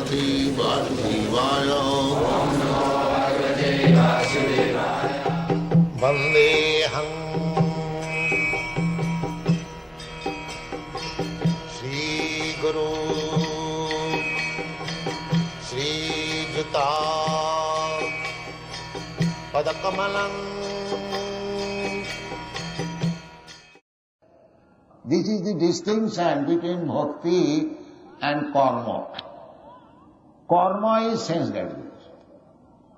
Bhagavate Vasudevaya. Vandeham Sri Guru Sri Juta Padakamalam. This is the distinction between bhakti and karma. Karma is sense gratification,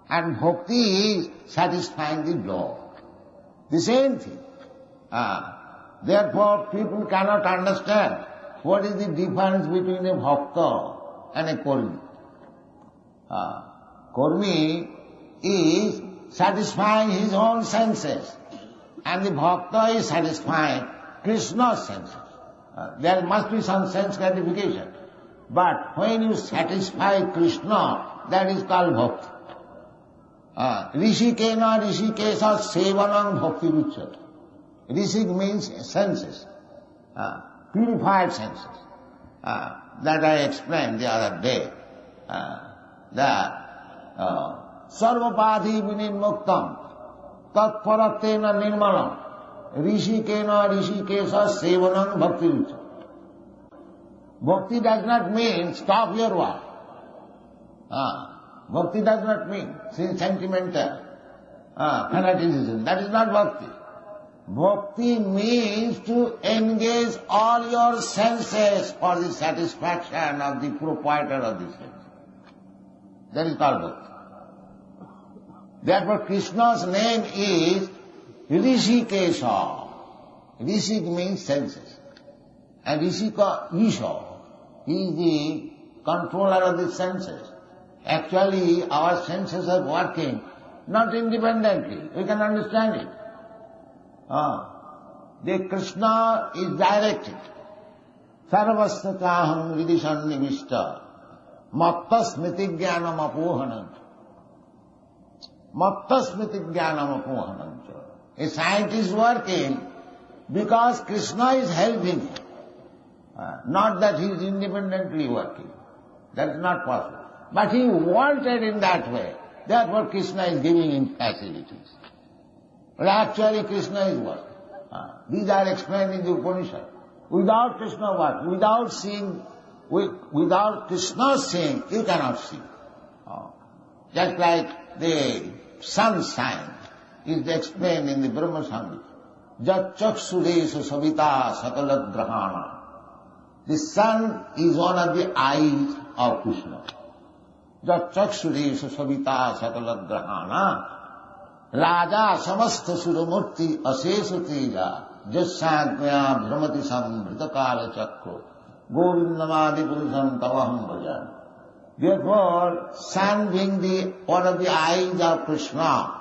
and bhakti is satisfying the Lord. The same thing. Therefore, people cannot understand what is the difference between a bhakta and a karmi. Karmi is satisfying his own senses, and the bhakta is satisfying Krishna's senses. There must be some sense gratification. But when you satisfy Krishna, that is called bhakti. Rishikena rishikesa sevanam bhakti ruchyate. Rishik means senses, purified senses. That I explained the other day. That sarvapadhi vinirmuktam tatparatena nirmalam rishikena rishikesa sevanam bhakti ruchyate. Bhakti does not mean stop your work. Bhakti does not mean sentimental fanaticism. That is not bhakti. Bhakti means to engage all your senses for the satisfaction of the proprietor of the sense. That is called bhakti. Therefore Krishna's name is Rishikesha. Rishik means senses. And Rishika, Isha, he is the controller of the senses. Actually, our senses are working not independently. We can understand it. The Krishna is directed. Sarvastakaham vidishan nivishta matta smiti jnanam apohanam. Matta smiti jnanam apohanam. A scientist is working because Krishna is helping him. Not that he is independently working. That is not possible. But he wanted in that way. Therefore Krishna is giving him facilities. But actually Krishna is working. These are explained in the Upanishad. Without Krishna work, without seeing, without Krishna seeing, you cannot see. Just like the sun's sign is explained in the Brahma Samhita. Jat chaksureshu savita sakalat grahana. The sun is one of the eyes of Krishna. Jat chaksureshu savita sakalat grahana. Raja samastha suramurti asesha teja jassagmaya brahmati sambritakala chakro govindamadi purusham tavaham bhajan. Therefore, sun being the one of the eyes of Krishna,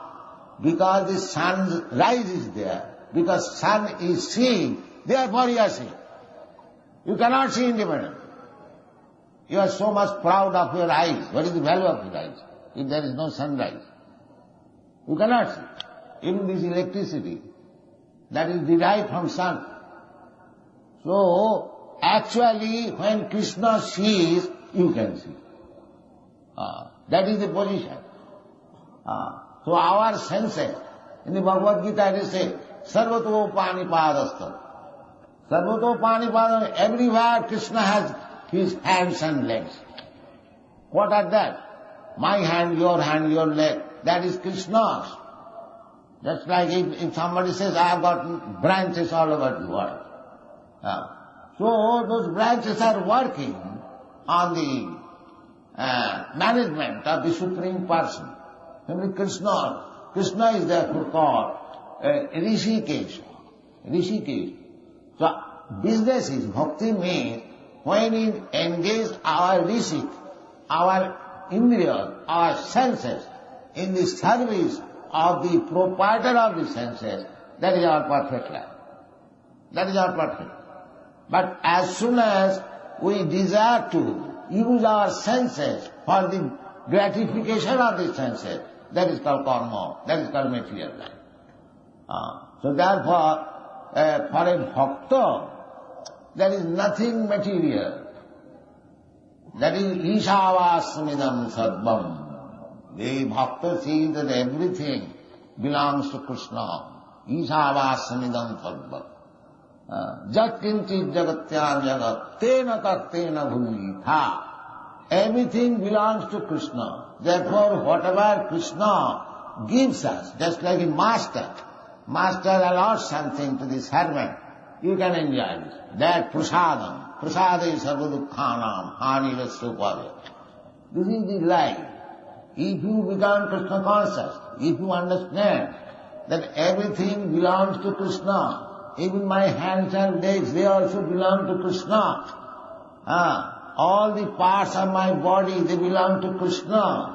because the sun's rise is there, because sun is seeing, therefore you are seeing. You cannot see independently. You are so much proud of your eyes. What is the value of your eyes if there is no sunrise? You cannot see. Even this electricity, that is derived from sun. So, actually, when Krishna sees, you can see. That is the position. So our senses, in the Bhagavad-gita it is said, Sarvato Panipadastha. Sarvato Panipadastha, everywhere Krishna has his hands and legs. What are that? My hand, your leg, that is Krishna's. Just like if somebody says, I have got branches all over the world. So those branches are working on the management of the Supreme Person. Namely Krishna. Krishna is therefore called Rishikesh. Rishikesh. So business is, bhakti means when we engage our rishik, our indriyas, our senses in the service of the proprietor of the senses, that is our perfect life. That is our perfect life. But as soon as we desire to use our senses for the gratification of the senses, that is called karma, that is called material life. So therefore, for a bhakta, there is nothing material. That is Ishavasmidam Sarvam. The bhakta sees that everything belongs to Krishna. Ishavasmidam Sarvam. Jat kinchit jagatya jagat tena taktena bhulitha. Everything belongs to Krishna. Therefore, whatever Krishna gives us, just like a master allows something to the servant, you can enjoy it. That prasadam. Prasada is sarvadukkhanam, hanirasupaya. This is the life. If you become Krishna conscious, if you understand that everything belongs to Krishna, even my hands and legs, they also belong to Krishna. All the parts of my body, they belong to Krishna.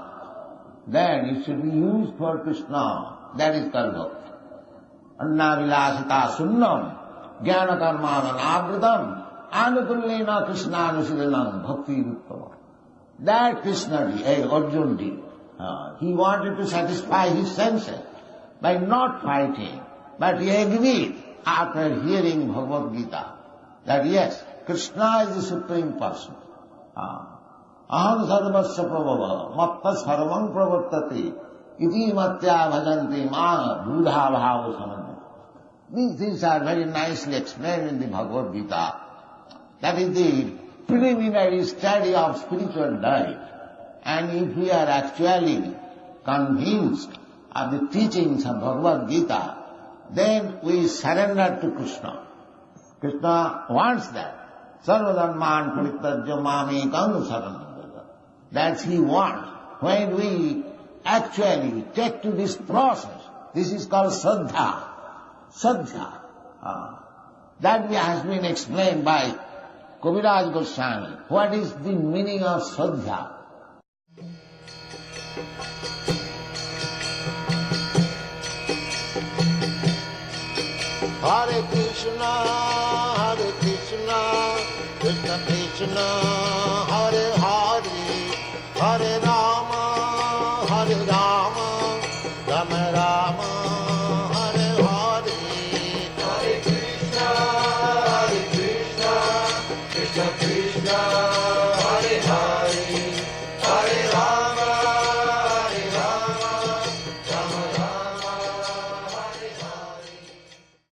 Then it should be used for Krishna. That is karma. Anna vilasita sunnam, jnana karmana avritam, anukullena Krishna anusilanam bhakti ruttama. That Krishna did, Arjuna did. He wanted to satisfy his senses by not fighting, but he agreed after hearing Bhagavad-gita that yes, Krishna is the Supreme Person. Aham sarvasya prabhava, matta sarvam pravartati, iti matya bhajanti ma buddha bhava samanti. These things are very nicely explained in the Bhagavad-gita. That is the preliminary study of spiritual life. And if we are actually convinced of the teachings of Bhagavad-gita, then we surrender to Krishna. Krishna wants that. Sarvadharman parityajya mamekam saranam. That's he wants. When we actually take to this process, this is called Saddha. Saddha. That has been explained by Kaviraj Goswami. What is the meaning of Saddha? Hare Krishna, Krishna Krishna, Hare Hare, Hare Rama, Rama Rama.